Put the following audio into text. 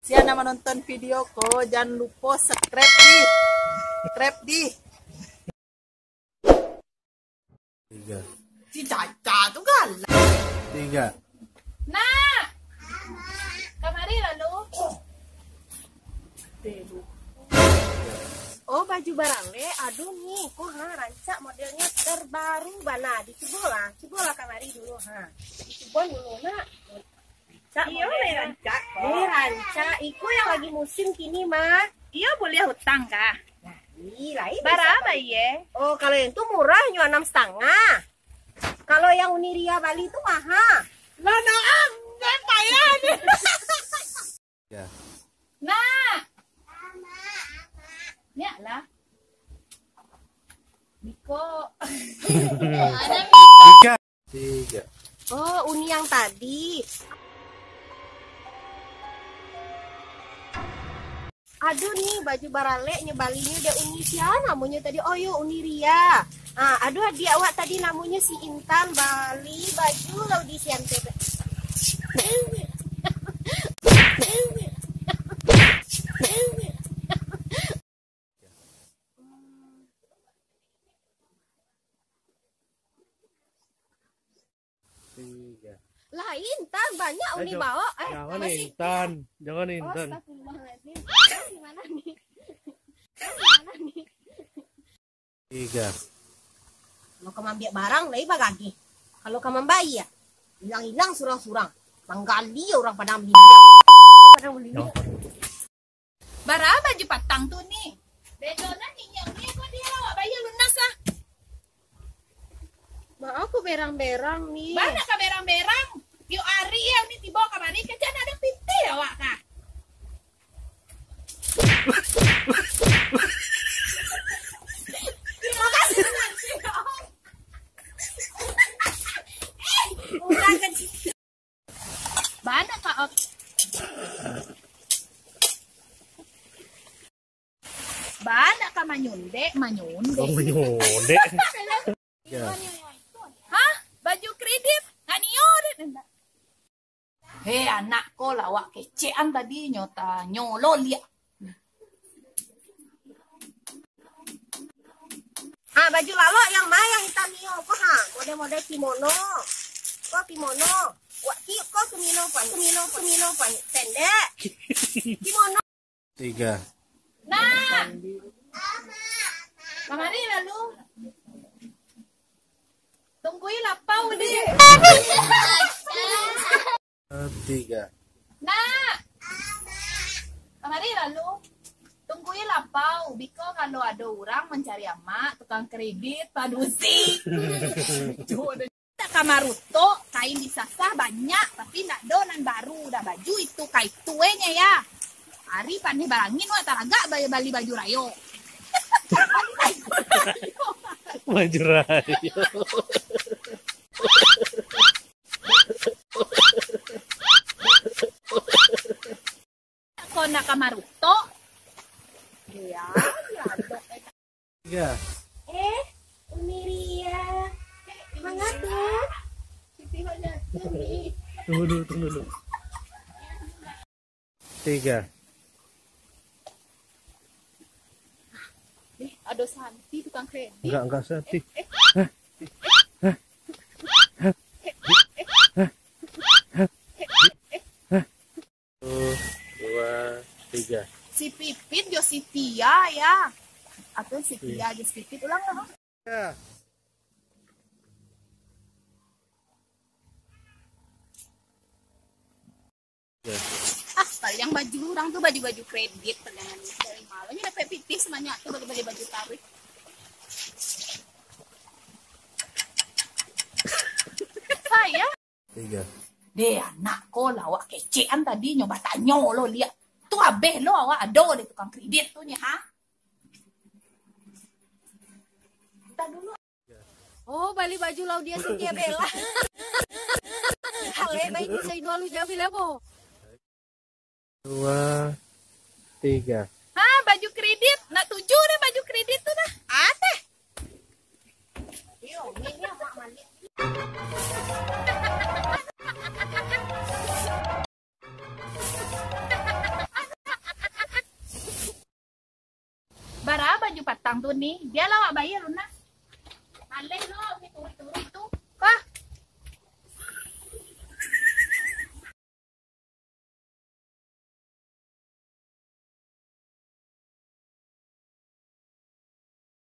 Siapa menonton videoku, jangan lupa subscribe di. Tiga. Si Caca tuh galak. Tiga. Nah, kamari lalu. Oh, baju barangnya, aduh nih, kok rancak modelnya terbaru bana di Cibola kamari dulu di Cibola dulu nak. Cak Iya, modelnya. rancak. Ini rancak, iku yang lagi musim kini mah. Iya boleh hutang kah? Ih, lain. Berapa ya? Oh, kalau yang itu murah cuma 6,5. Kalau yang Uniria Bali itu mahal. Lah enggak payah. Ya. Nah, ini lah. Biko. Tiga. Tiga. Oh, Uni yang tadi. Aduh nih baju barale nyebalinya dia Uni siapa namanya tadi? Oh yo Uniria. Ah, aduh dia awak tadi namanya si Intan Bali baju laudi siante. Tiga. Lah Intan banyak Uni bawa. Jangan masih. Intan. Jangan Oh, Intan. astagfirullahaladzim. Kau gimana nih? Kau gimana nih? Tiga. Kalau kamu ambil barang, lagi bagagi. Kalau kamu bayi ya, hilang-hilang surang-surang. Manggali orang pada ambil pada beli. Berapa baju patang tuh nih? Bedona nih yang ini kok dia awak bayar lunas lah. Ma aku berang-berang nih. Banyak kah berang-berang? Yuk Ari ya ini tiba kamari kejan ada pinti awak kah? Terima kasih. Udah kecil. Banyak kah? Banyak kah manyunde? Oh, menyonde. Ya. Hah? Baju kredit? Nganior? Hei anakku lawak kecean tadi nyota nyolol ya. Ah, baju lalo yang mana yang hitam nih? Kok model-model kimono. Kok kimono? Wah, kok kimono pan pendek. Kimono. Tiga. Nah, kamari lalu. Tungguin lapau deh. Tiga. Nah, kamari lalu. Tungguin lapau. Biko kalau ada orang mencari emak, tukang kredit, padusi. Kamaruto, kain disasah banyak, tapi nak donan baru. Udah baju itu kain tuenya ya. Hari pandai barangin, wah talaga bali baju rayo. Maju rayo. Kau nak kamaruto? Ya, Tiga. Uniria. Mangatun. Tunggu dulu. Tiga. Ada Santi tukang kredit. Enggak sedih. Dua, tiga. Si Pipit jo si Tia ya. Atau si Tia jo si Pipit ulang lah. Ya. Ya. Ah, kalau yang baju orang tuh baju-baju kredit pegangan dari malamnya dapat pipis semuanya tuh baju-baju tarik. Saya Tiga. deh anakku lawak kecean tadi nyoba tanya lo lihat tuh abeh lo awak ado deh tukang kredit tuh nih ha. Kita dulu. Oh, bali baju laudia Cynthia Bella. Hale baik bisa idol lu jawab lepo. Dua, tiga. Hah, baju kredit nak tujuh deh baju kredit tuh dah. Ateh. Yo, ini apa malik? datang tuh nih. Dia lah wak bayar lu nah. Aleh lo, turi-turi tuh.